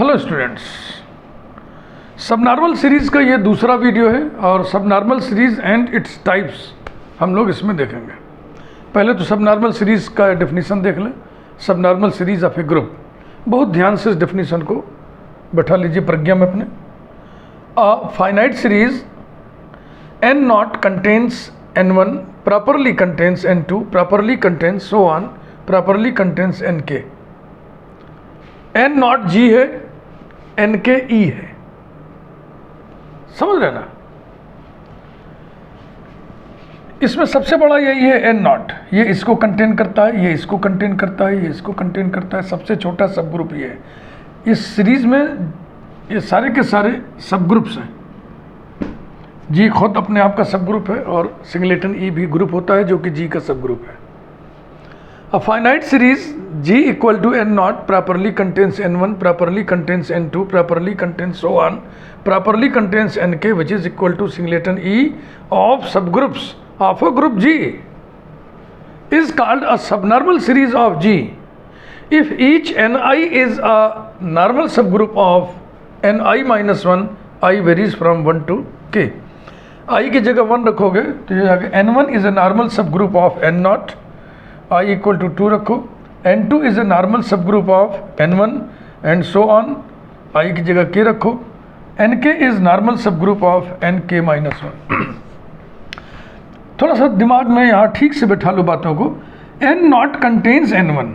Hello students, subnormal series का ये दूसरा वीडियो है और subnormal series and its types हम लोग इसमें देखेंगे। पहले तो सबनॉर्मल सीरीज़ का डेफिनेशन देख लें। Subnormal series of a group, बहुत ध्यान से इस डेफिनेशन को बैठा लीजिए प्रज्ञा में अपने। A finite series n naught contains n1 properly contains n2 properly contains so on properly contains nk। n naught g है, nk e है, समझ रहे ना। इसमें सबसे बड़ा यही है n naught, ये इसको कंटेन करता है, ये इसको कंटेन करता है, ये इसको कंटेन करता है। सबसे छोटा सब ग्रुप ये है। इस सीरीज में ये सारे के सारे सब ग्रुप्स हैं। जी खुद अपने आप का सब ग्रुप है और सिंगलेटन ई भी ग्रुप होता है जो कि जी का सब ग्रुप है। A finite series G equal to N naught properly contains N one, properly contains N two, properly contains so on, properly contains N K which is equal to singleton E of subgroups of a group G is called a subnormal series of G if each N I is a normal subgroup of N I minus one, I varies from one to K. I की जगह 1 रखोगे तो ये आगे n1 is a normal subgroup of n naught, I equal to 2 रखो। n2 is a normal subgroup of n1 and so on, I की जगह k रखो। nk is normal subgroup of nk minus 1। थोड़ा सा दिमाग में यहाँ ठीक से बैठा लो बातों को। n नॉट कंटेन्स n1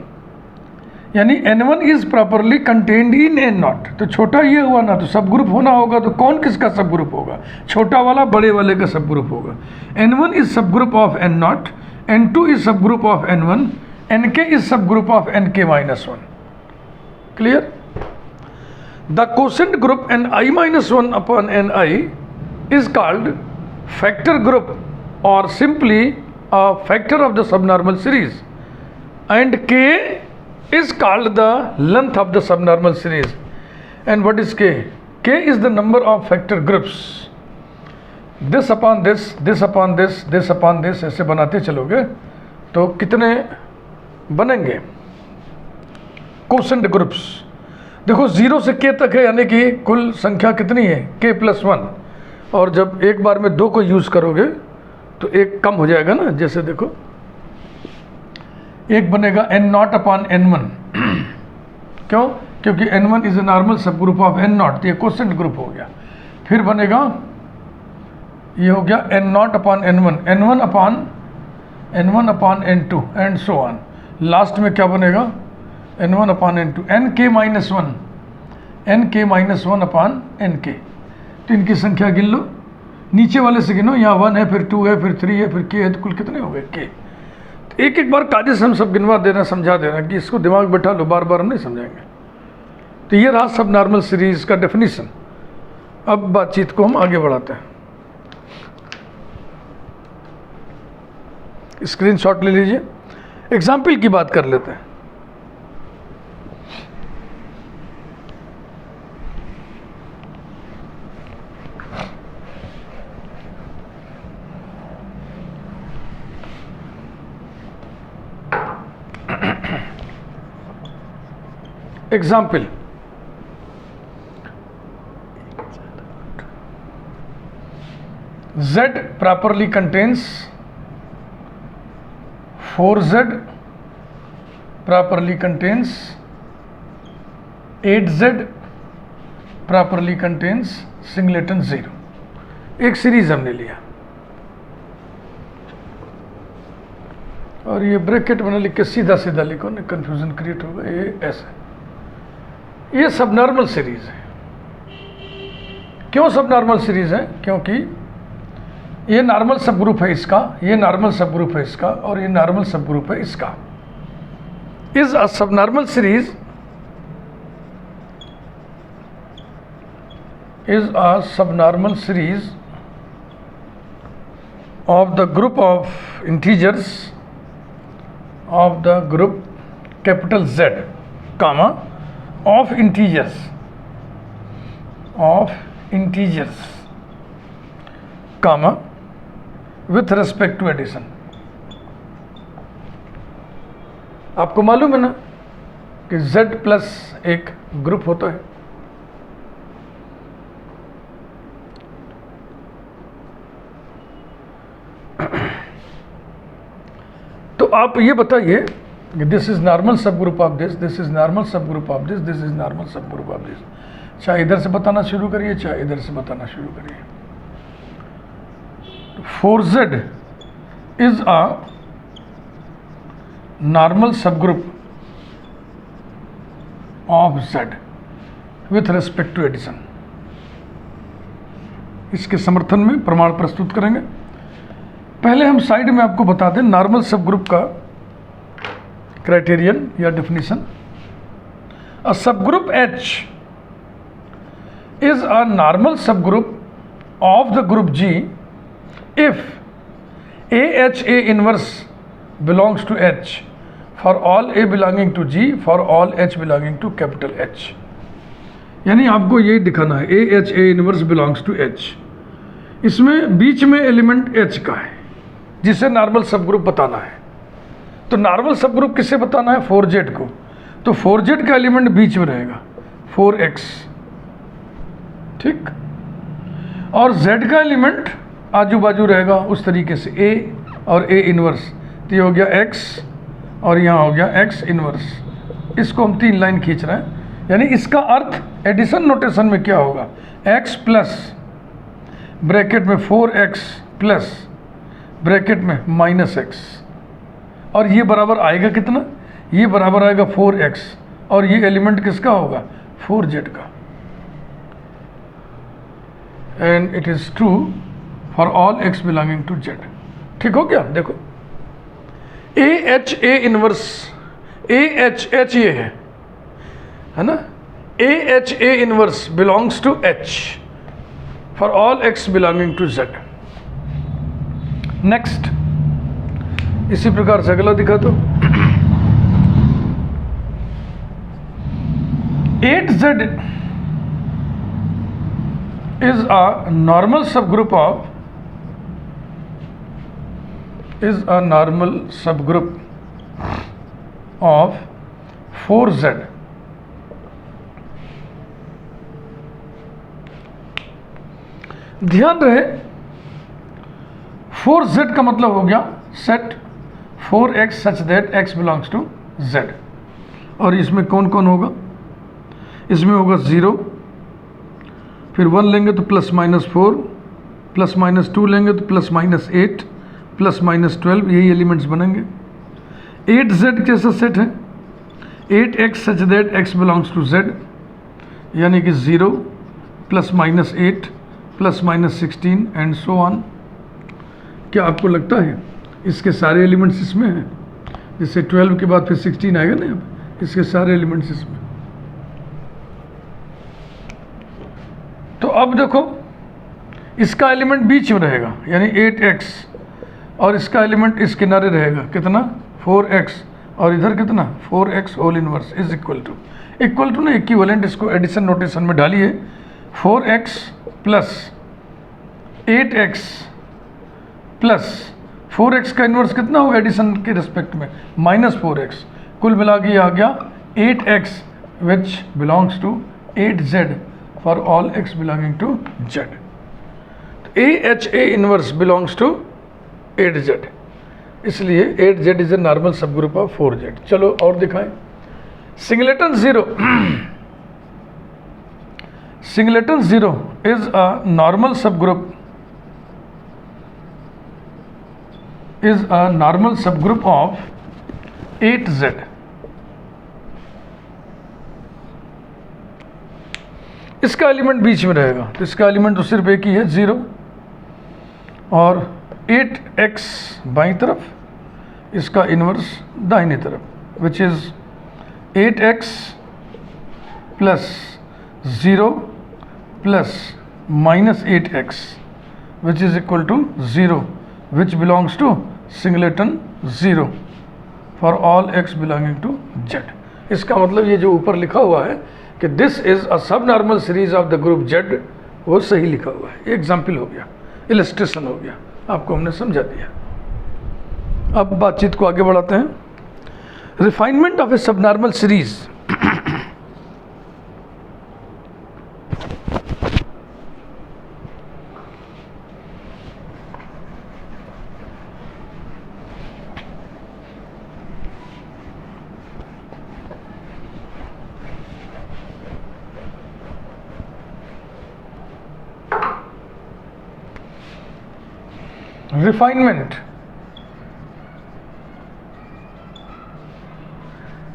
यानी n1 is properly contained in n not, तो छोटा ये हुआ ना, तो सब ग्रुप होना होगा। तो कौन किसका सब ग्रुप होगा? छोटा वाला बड़े वाले का सब ग्रुप होगा। n1 is subgroup of n naught, n2 is subgroup of n1, nk is subgroup of nk minus 1। Clear? The quotient group ni minus 1 upon ni is called factor group और simply a factor of the subnormal series and k is called the length of the subnormal series. And what is k? K is the number of factor groups. This upon this, this upon this, this upon this, ऐसे बनाते चलोगे तो कितने बनेंगे quotient groups? देखो 0 से k तक है, यानी कि कुल संख्या कितनी है? k plus 1। और जब एक बार में 2 को यूज़ करोगे तो एक कम हो जाएगा ना। जैसे देखो एक बनेगा n नॉट अपॉन n1 क्यों? क्योंकि n1 is a normal subgroup of n not, तो ये कोसेंट ग्रुप हो गया। फिर बनेगा ये हो गया n not upon n1, n1 upon n2 and so on. Last में क्या बनेगा? n1 upon n2, nk minus 1, nk minus 1 upon nk। तो इनकी संख्या गिन लो, नीचे वाले से गिनो। यहाँ 1 है, फिर 2 है, फिर 3 है, फिर k है, तो कुल कितने हो गए k। एक एक बार कायदे से हम सब गिनवा देना, समझा देना कि इसको दिमाग बैठा लो, बार बार हम नहीं समझाएंगे। तो ये रहा सब नॉर्मल सीरीज का डेफिनेशन। अब बातचीत को हम आगे बढ़ाते हैं। स्क्रीनशॉट ले लीजिए, एग्जाम्पल की बात कर लेते हैं। Example, Z properly contains 4Z, properly contains 8Z, properly contains singleton 0। एक सीरीज हमने लिया और ये ब्रैकेट बना लिख के सीधा सीधा लिखो ना, कंफ्यूजन क्रिएट होगा। ये ऐसे, ये सबनॉर्मल सीरीज है। क्यों सबनॉर्मल सीरीज है? क्योंकि ये नॉर्मल सब ग्रुप है इसका, ये नॉर्मल सब ग्रुप है इसका, और ये नॉर्मल सब ग्रुप है इसका। Is a subnormal series is a subnormal series of the group of integers of the group capital Z, comma of integers comma with respect to addition। आपको मालूम है ना कि Z प्लस एक group होता है, आप ये बताइए कि this is normal subgroup of this is normal subgroup of this is normal subgroup of this. चाहे इधर से बताना शुरू करिए, चाहे इधर से बताना शुरू करिए। 4Z is a normal subgroup of Z with respect to addition। इसके समर्थन में प्रमाण प्रस्तुत करेंगे। पहले हम साइड में आपको बता दें नॉर्मल सबग्रुप का क्राइटेरियन या definition. A subgroup H is a normal subgroup of the group G if AHA inverse belongs to H for all A belonging to G for all H belonging to capital H। यानी आपको ये दिखाना है AHA inverse belongs to H। इसमें बीच में element H का है जिसे नॉर्मल सबग्रुप बताना है। तो नॉर्मल सबग्रुप किसे बताना है? 4Z को। तो 4Z का एलिमेंट बीच में रहेगा 4x, ठीक, और Z का एलिमेंट आजू बाजू रहेगा उस तरीके से A और A इनवर्स। तो ये हो गया X और यहाँ हो गया X इनवर्स। इसको हम 3 लाइन खींच रहे हैं। यानी इसका अर्थ एडिशन नोटेशन में क्या होगा? X प्लस ब्रैकेट में 4x प्लस ब्रैकेट में -x, और ये बराबर आएगा कितना? ये बराबर आएगा 4x, और ये एलिमेंट किसका होगा? 4Z का। And it is true for all x belonging to Z। ठीक हो गया? देखो AHA इनवर्स, AHH ये है ना, AHA inverse belongs to H for all x belonging to Z। Next, इसी प्रकार से अगला दिखा दो। 8Z is a normal subgroup of 4Z। ध्यान रहे 4Z का मतलब हो गया set 4x such that x belongs to Z। और इसमें कौन कौन होगा? इसमें होगा 0, फिर 1 लेंगे तो +-4, +-2 लेंगे तो +-8, +-12, यही एलिमेंट्स बनेंगे। 8Z कैसा सेट है? 8x such that x belongs to Z, यानी कि 0, +-8, +-16 एंड सो ऑन। क्या आपको लगता है इसके सारे एलिमेंट्स इसमें हैं? जैसे 12 के बाद फिर 16 आएगा ना, इसके सारे एलिमेंट्स इसमें। तो अब देखो इसका एलिमेंट बीच में रहेगा यानी 8x, और इसका एलिमेंट इस किनारे रहेगा कितना? 4x, और इधर कितना? 4x whole inverse is equal to ना इक्विवेलेंट। इसको एडिशन नोटेशन में डालिए। 4x plus 8x plus 4x का इनवर्स कितना होगा एडिशन के रिस्पेक्ट में? -4x। कुल मिला के आ गया 8x which belongs to 8Z for all x belonging to Z। AHA inverse belongs to 8Z, इसलिए 8Z is a normal subgroup of 4Z। चलो और दिखाएं। Singleton 0 singleton 0 is a normal subgroup of 8Z। इसका element बीच में रहेगा, तो इसका element तो सिर्फ एक ही है 0, और 8x बाईं तरफ, इसका इनवर्स दाहिनी तरफ, which is 8x plus 0 plus -8x which is equal to 0 which belongs to singleton 0 for all x belonging to Z। इसका मतलब ये जो ऊपर लिखा हुआ है कि दिस इज अ सब normal series of the group Z, वो सही लिखा हुआ है। एग्जाम्पल हो गया, इलस्ट्रेशन हो गया, आपको हमने समझा दिया। अब बातचीत को आगे बढ़ाते हैं। रिफाइनमेंट ऑफ ए सब normal series. refinement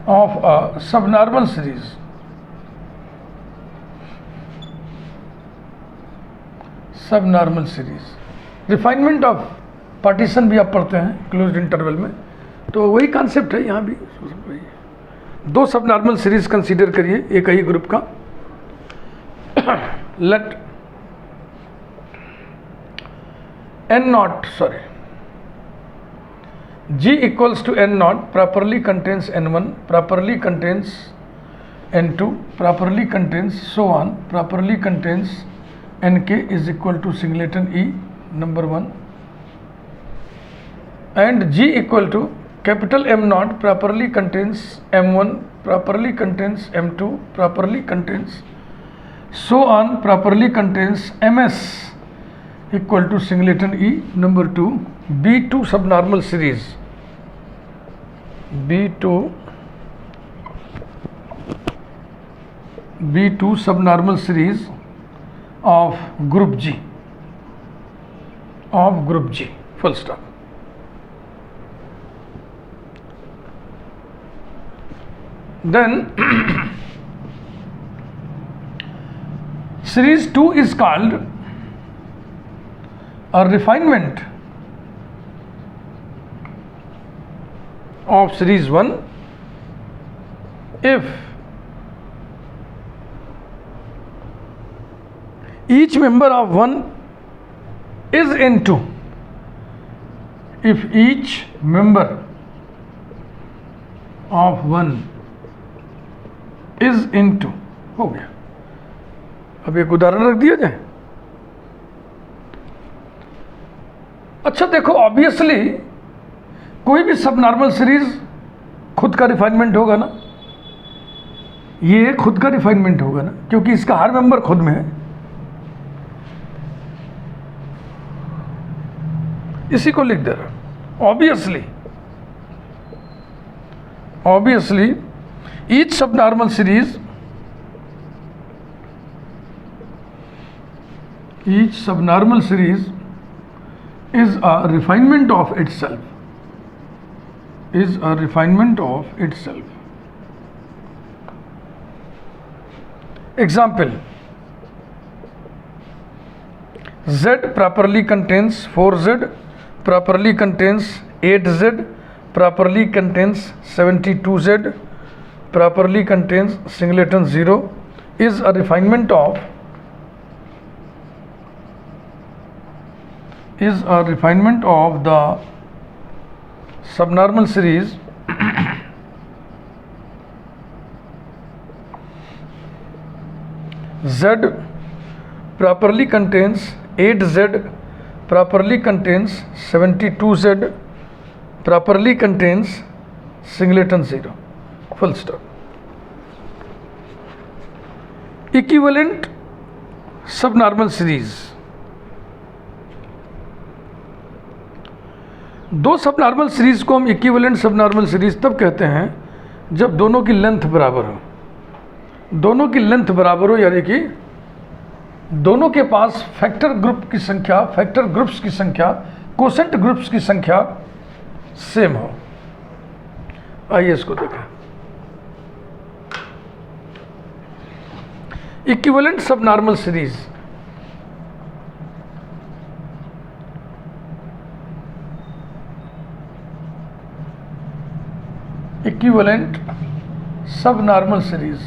of a subnormal series refinement of partition भी आप पढ़ते हैं क्लोज्ड इंटरवल में, तो वही कॉन्सेप्ट है यहाँ भी। दो सब नॉर्मल सीरीज कंसीडर करिए एक ही ग्रुप का। Let G equals to N0 properly contains N1, properly contains N2, properly contains so on, properly contains Nk is equal to singleton E number 1, and G equal to capital M0 properly contains M1, properly contains M2, properly contains so on, properly contains Ms equal to singleton E number 2, B2 subnormal series, B2 subnormal series of group G, full stop. Then series 2 is called a refinement of series 1 if each member of 1 is N2, if each member of 1 is N2, हो गया। अब एक उदाहरण रख दिया जाए। अच्छा देखो, ऑब्वियसली कोई भी सब नॉर्मल सीरीज खुद का रिफाइनमेंट होगा ना, ये खुद का रिफाइनमेंट होगा ना, क्योंकि इसका हर मेंबर खुद में है। इसी को लिख दे रहा। ऑब्वियसली ईच सब normal series is a refinement of itself, Example: Z properly contains 4Z, properly contains 8Z, properly contains 72Z, properly contains singleton 0, is a refinement of the subnormal series Z properly contains 8Z, properly contains 72Z, properly contains singleton 0, full stop. Equivalent subnormal series, दो सब normal series को हम equivalent सब normal series तब कहते हैं जब दोनों की लेंथ बराबर हो। दोनों की लेंथ बराबर हो यानी कि दोनों के पास फैक्टर ग्रुप्स की संख्या, कोसेंट ग्रुप्स की संख्या सेम हो। आइए इसको देखें। इक्विवेलेंट सब normal series, equivalent subnormal series,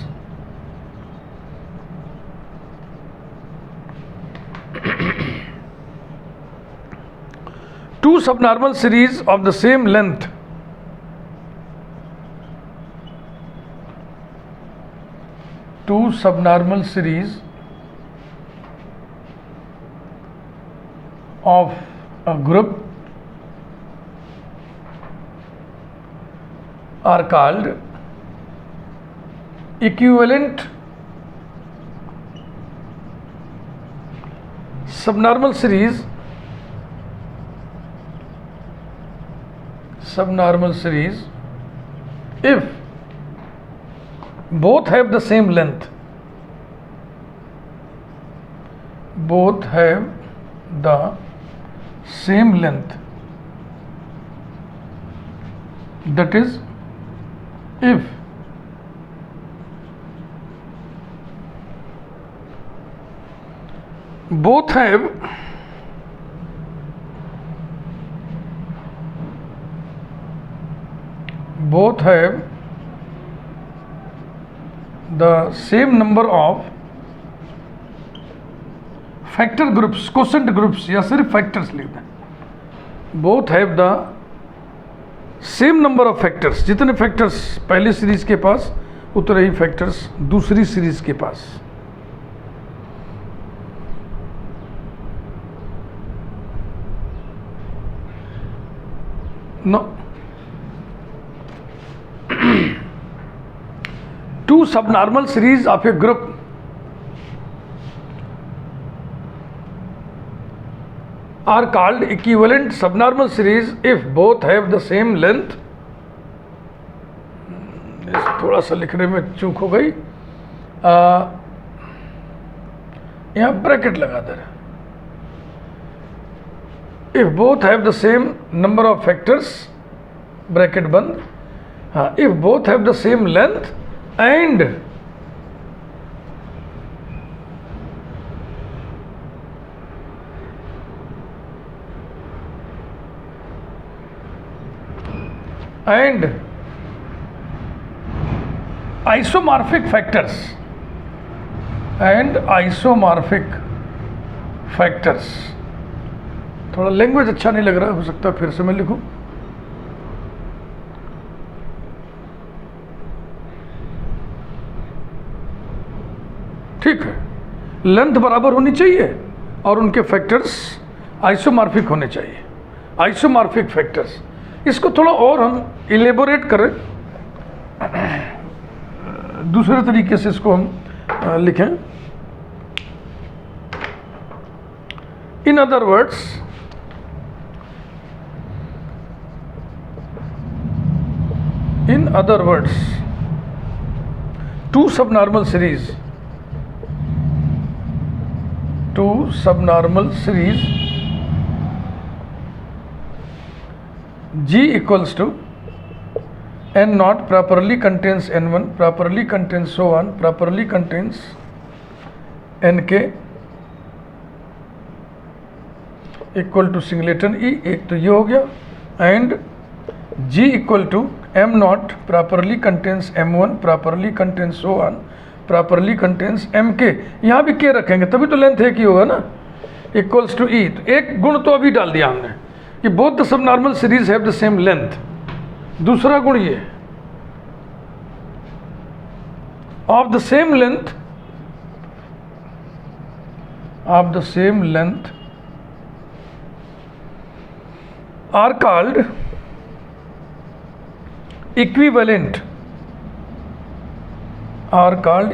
two subnormal series of the same length of a group are called equivalent subnormal series if both have the same length, same length, that is if both have the same number of factor groups, quotient groups या सिर्फ factors लिख दें, both have the same number of factors, जितने factors पहली series के पास उतने ही फैक्टर्स दूसरी सीरीज के पास। No, two subnormal series of a group are called equivalent subnormal series if both have the same length। थोड़ा सा लिखने में चूक हो गई, यहाँ ब्रैकेट लगा दे रहा, if both have the same number of factors, bracket बंद, हाँ, if both have the same length and isomorphic factors थोड़ा लैंग्वेज अच्छा नहीं लग रहा, हो सकता है फिर से मैं लिखूं। ठीक है, लेंथ बराबर होनी चाहिए और उनके फैक्टर्स आइसोमॉर्फिक होने चाहिए, आइसोमॉर्फिक फैक्टर्स। इसको थोड़ा और हम इलेबोरेट करें, दूसरे तरीके से इसको हम लिखें। In other words two subnormal series G equals to n naught properly contains n1, properly contains so on, properly contains nk equal to singleton E, एक तो ये हो गया, and G equal to m naught properly contains m1, properly contains so on, properly contains mk, यहाँ भी k रखेंगे तभी तो लेंथ एक ही होगा ना, equals to E। तो एक गुण तो अभी डाल दिया हमने कि both the subnormal series have the same length, दूसरा गुण ये of the same length are called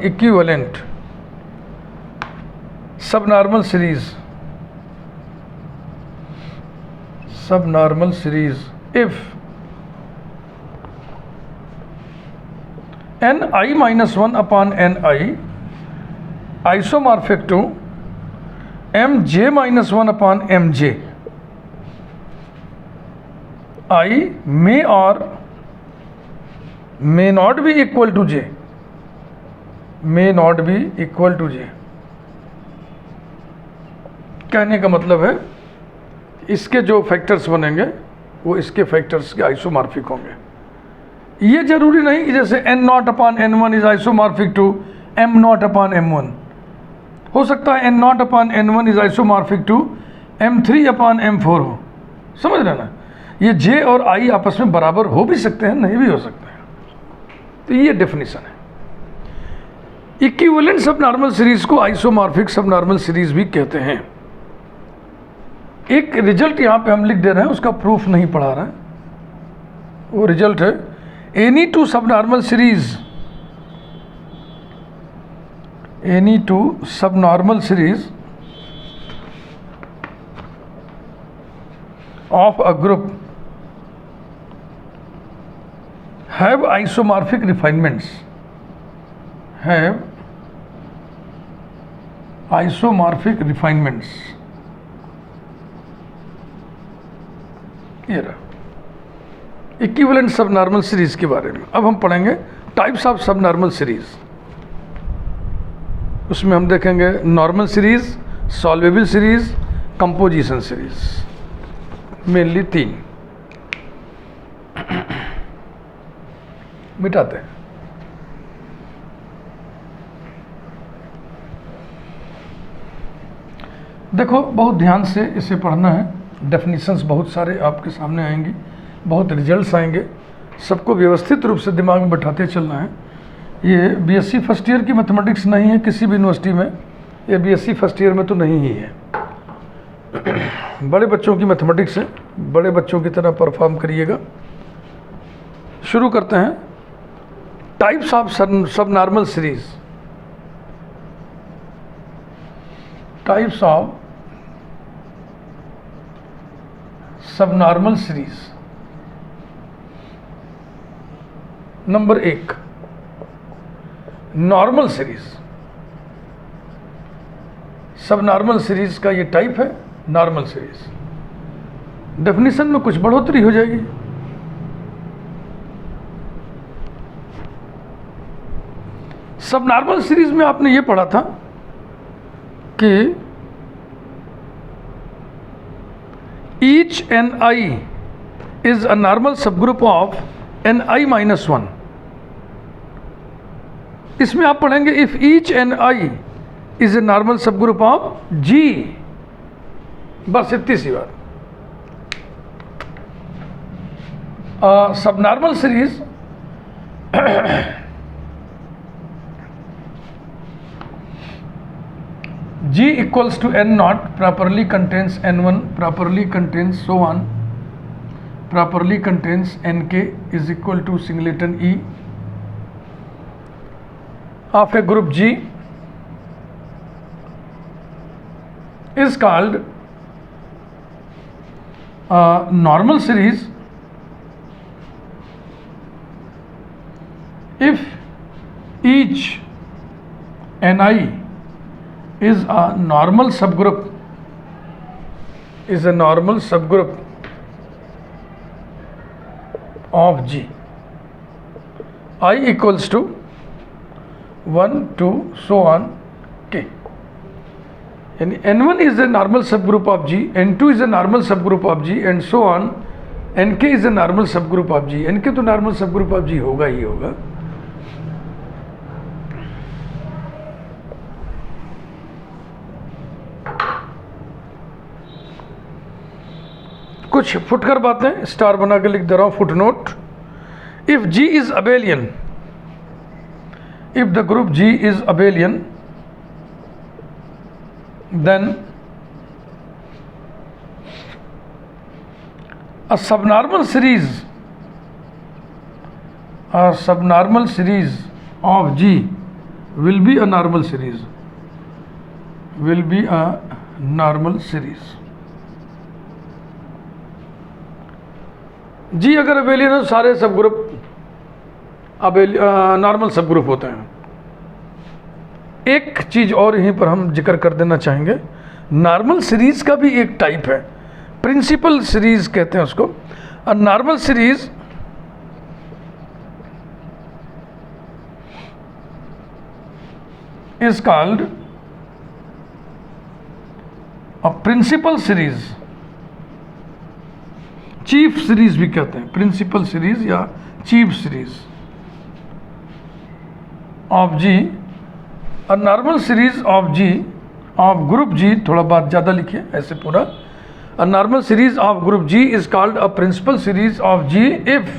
equivalent subnormal series if ni minus 1 upon ni isomorphic to mj minus 1 upon mj, I may or may not be equal to j, कहने का मतलब है इसके जो factors बनेंगे वो इसके फैक्टर्स के आइसोमॉर्फिक होंगे। ये जरूरी नहीं कि जैसे n not upon n1 is isomorphic to m not upon m1, हो सकता है n not upon n1 is isomorphic to m3 upon m4 हो, समझ रहे ना। ये j और i आपस में बराबर हो भी सकते हैं, नहीं भी हो सकते हैं, तो ये डेफिनेशन है। इक्विवेलेंट सबनॉर्मल सीरीज को आइसोमॉर्फिक सबनॉर्मल सीरीज भी कहते हैं। एक रिजल्ट यहाँ पे हम लिख दे रहे हैं, उसका प्रूफ नहीं पढ़ा रहे हैं, वो रिजल्ट है any two subnormal series of a group have isomorphic refinements ये रहा इक्विवेलेंट सब नॉर्मल सीरीज के बारे में। अब हम पढ़ेंगे types of subnormal series. उसमें हम देखेंगे normal series, solvable series, composition series, mainly 3 मिटाते हैं। देखो बहुत ध्यान से इसे पढ़ना है। डेफिनेशंस बहुत सारे आपके सामने आएंगी, बहुत रिजल्ट्स आएंगे, सबको व्यवस्थित रूप से दिमाग में बैठाते चलना है। ये बीएससी फर्स्ट ईयर की मैथमेटिक्स नहीं है किसी भी यूनिवर्सिटी में, ये बीएससी फर्स्ट ईयर में तो नहीं ही है। बड़े बच्चों की मैथमेटिक्स है, बड़े बच्चों की तरह परफॉर्म करिएगा। शुरू करते हैं। Types of subnormal series. Types of subnormal series. Number 1 normal series. सब नॉर्मल सीरीज का ये टाइप है नॉर्मल सीरीज। डेफिनेशन में कुछ बढ़ोतरी हो जाएगी। सब नॉर्मल सीरीज में आपने ये पढ़ा था कि each ni is a normal subgroup of ni minus 1। इसमें आप पढ़ेंगे if each ni is a normal subgroup of G। बस इतनी सी बात। सब normal series G equals to n naught properly contains n1, properly contains so on, properly contains nk is equal to singleton E of a group G is called normal series if each ni is a normal subgroup of G। I equals to 1 2 so on k। यानी n1 is a normal subgroup of G, n2 is a normal subgroup of G and so on, nk is a normal subgroup of G। nk तो normal subgroup of G होगा ही होगा। कुछ फुटकर बातें star बना के लिख दे रहा हूं। Footnote. If G is abelian, if the group G is abelian then a subnormal series of G will be a normal series, जी अगर अबेलियन है सारे सब ग्रुप नॉर्मल सब ग्रुप होते हैं। एक चीज और यहीं पर हम जिक्र कर देना चाहेंगे, नॉर्मल सीरीज का भी एक टाइप है, प्रिंसिपल सीरीज कहते हैं उसको। Normal series is called a principal series, chief series भी कहते हैं, प्रिंसिपल सीरीज या chief series of G. A normal series of G of group G, थोड़ा बात ज़्यादा लिखिए ऐसे पूरा। A normal series of group G is called a principal series of G if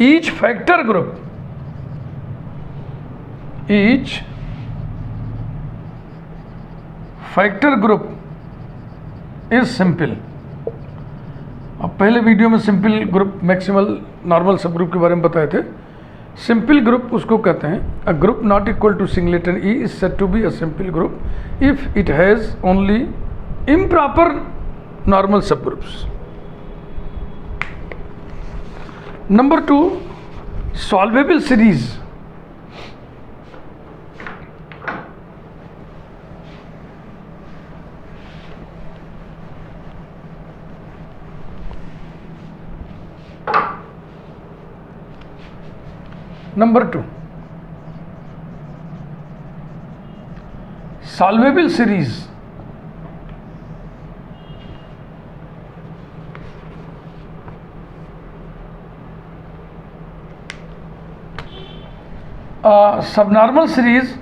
each factor group is simple. अब पहले video में simple group, maximal, normal subgroup के बारे में बताए थे। सिंपल ग्रुप उसको कहते हैं a group not equal to singleton e is said to be a simple group if it has only improper normal subgroups. Number 2 solvable series. Number 2, solvable series subnormal series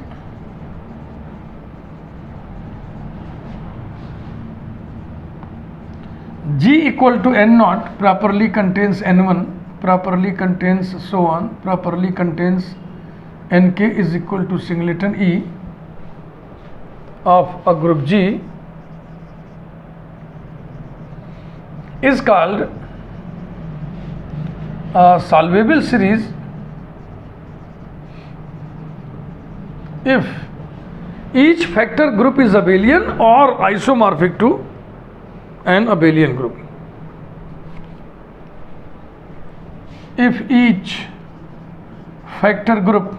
G equal to n naught properly contains n1, properly contains so on, properly contains nk is equal to singleton E of a group G is called a solvable series if each factor group is abelian or isomorphic to an abelian group. If each factor group,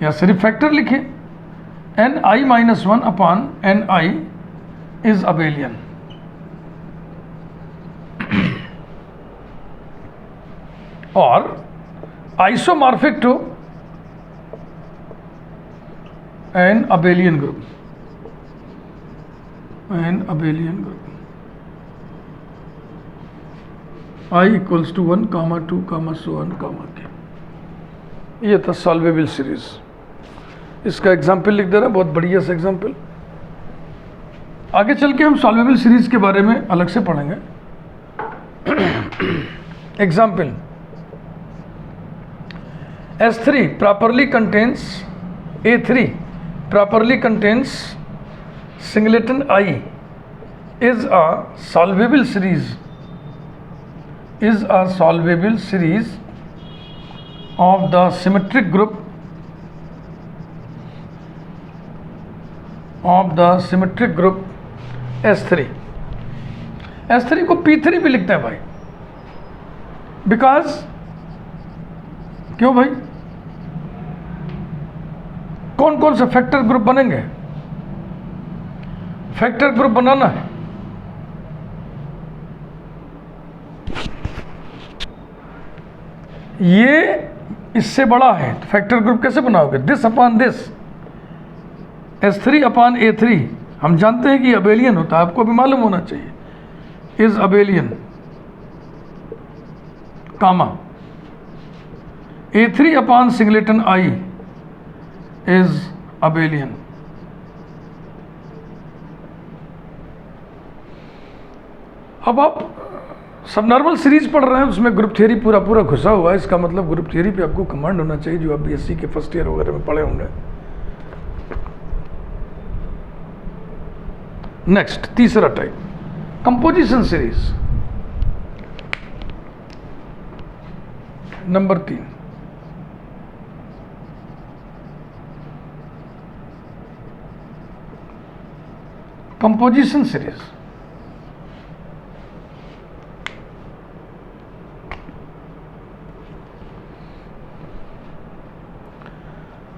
या सिर्फ factor लिखे, ni minus 1 upon ni is abelian. or isomorphic to an abelian group. An abelian group. I equals to 1, 2, so on, k. ये था solvable series. इसका example लिख दे रहा है, बहुत बढ़िया सा एग्जाम्पल. आगे चल के हम सॉल्वेबल सीरीज के बारे में अलग से पढ़ेंगे. Example S3 properly contains A3 properly contains singleton I is a solvable series of the symmetric group S3. S3 को P3 भी लिखते हैं भाई, बिकॉज क्यों भाई, कौन कौन से फैक्टर ग्रुप बनेंगे? फैक्टर ग्रुप बनाना है. ये इससे बड़ा है तो फैक्टर ग्रुप कैसे बनाओगे? This upon this, S3 upon A3 हम जानते हैं कि अबेलियन होता है, आपको भी मालूम होना चाहिए. Is abelian comma A3 upon singleton I is abelian. अब आप सब नॉर्मल सीरीज पढ़ रहे हैं, उसमें ग्रुप थियरी पूरा पूरा घुसा हुआ है. इसका मतलब ग्रुप थियरी पे आपको कमांड होना चाहिए, जो आप बीएससी के फर्स्ट ईयर वगैरह में पढ़े होंगे. नेक्स्ट, तीसरा type, composition series. Number 3, composition series.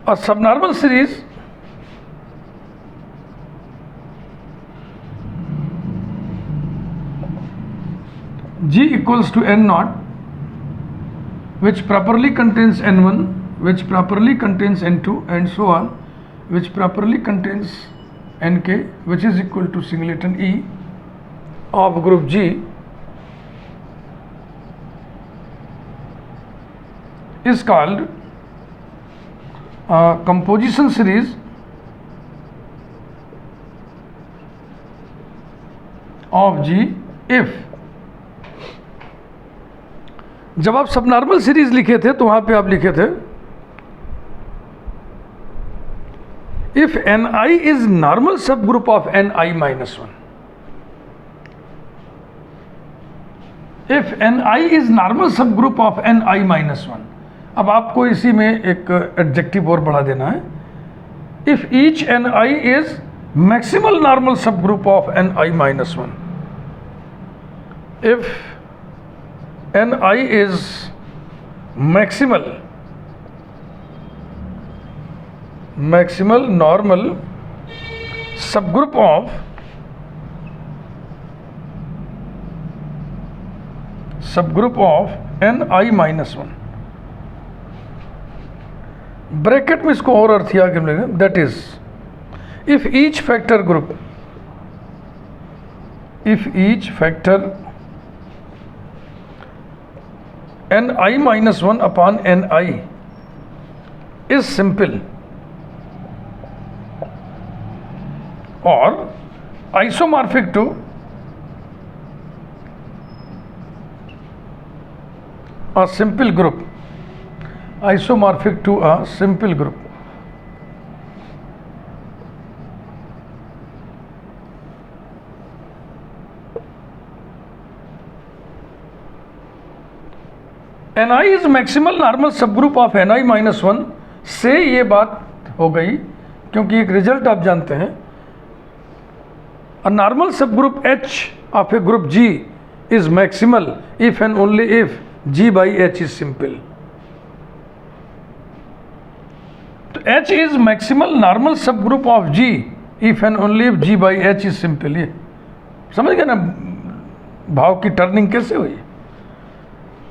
और subnormal series G equals to n naught which properly contains n1, which properly contains n2 and so on, which properly contains nk, which is equal to singleton E of group G is called composition series of G if. जब आप सब normal series लिखे थे तो वहां पे आप लिखे थे if ni is normal subgroup of ni minus 1. इफ ni is normal subgroup of ni minus 1. अब आपको इसी में एक एडजेक्टिव और बढ़ा देना है. If each ni is maximal normal subgroup of ni minus 1. इफ ni is maximal normal subgroup of ni minus 1. Bracket में इसको और अर्थ आगे मिलेगा, that is if each factor group, if each factor ni minus 1 upon ni is simple or isomorphic to a simple group, isomorphic to a simple group, ni is maximal normal subgroup of ni minus 1 से ये बात हो गई, क्योंकि एक result आप जानते हैं, a normal subgroup H of a group G is maximal if and only if G by H is simple. तो H is maximal normal subgroup of G if and only if G by H is simple. ये समझ गए ना भाव की turning कैसे हुई।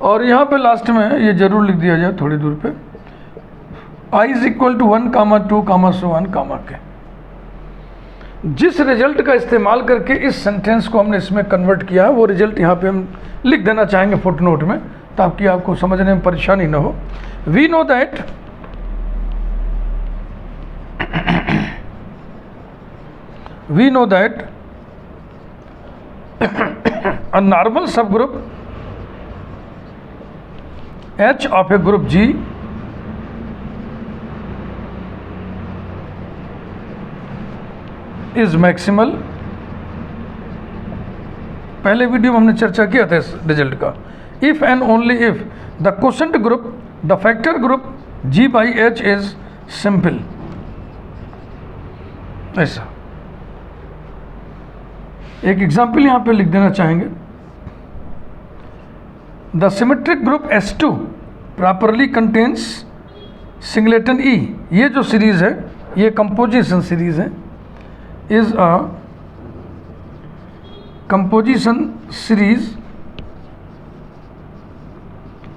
और यहाँ पे लास्ट में ये जरूर लिख दिया जाए थोड़ी दूर पे, I is equal to 1, 2, so on, के। जिस रिजल्ट का इस्तेमाल करके इस सेंटेंस को हमने इसमें कन्वर्ट किया है वो रिजल्ट यहाँ पे हम लिख देना चाहेंगे फुटनोट में, ताकि आपको समझने में परेशानी ना हो। We know that a normal subgroup H of a group G is maximal। पहले वीडियो में हमने चर्चा किया था इस रिजल्ट का। If and only if the quotient group, the factor group G by H is simple. ऐसा एक एग्जाम्पल यहां पे लिख देना चाहेंगे, the symmetric group S2 properly contains singleton E। ये जो सीरीज है ये कंपोजिशन सीरीज है, is a composition series,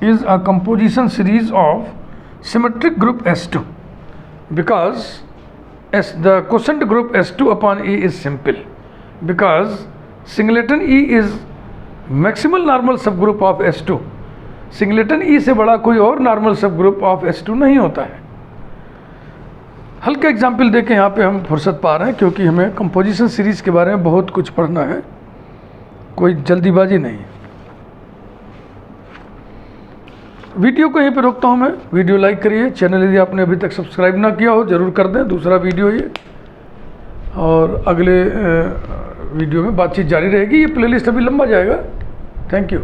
is a composition series of symmetric group S2 because the quotient group S2 upon E is simple, because singleton E is maximal normal subgroup of S2। Singleton E से बड़ा कोई और normal subgroup of S2 नहीं होता है। हल्का example देके यहाँ पे हम फुर्सत पा रहे हैं, क्योंकि हमें कंपोजिशन सीरीज के बारे में बहुत कुछ पढ़ना है, कोई जल्दीबाजी नहीं। वीडियो को यहीं पे रोकता हूँ मैं। वीडियो लाइक करिए, चैनल यदि आपने अभी तक सब्सक्राइब ना किया हो जरूर कर दें। दूसरा वीडियो ये, और अगले वीडियो में बातचीत जारी रहेगी। ये प्लेलिस्ट अभी लंबा जाएगा। Thank you.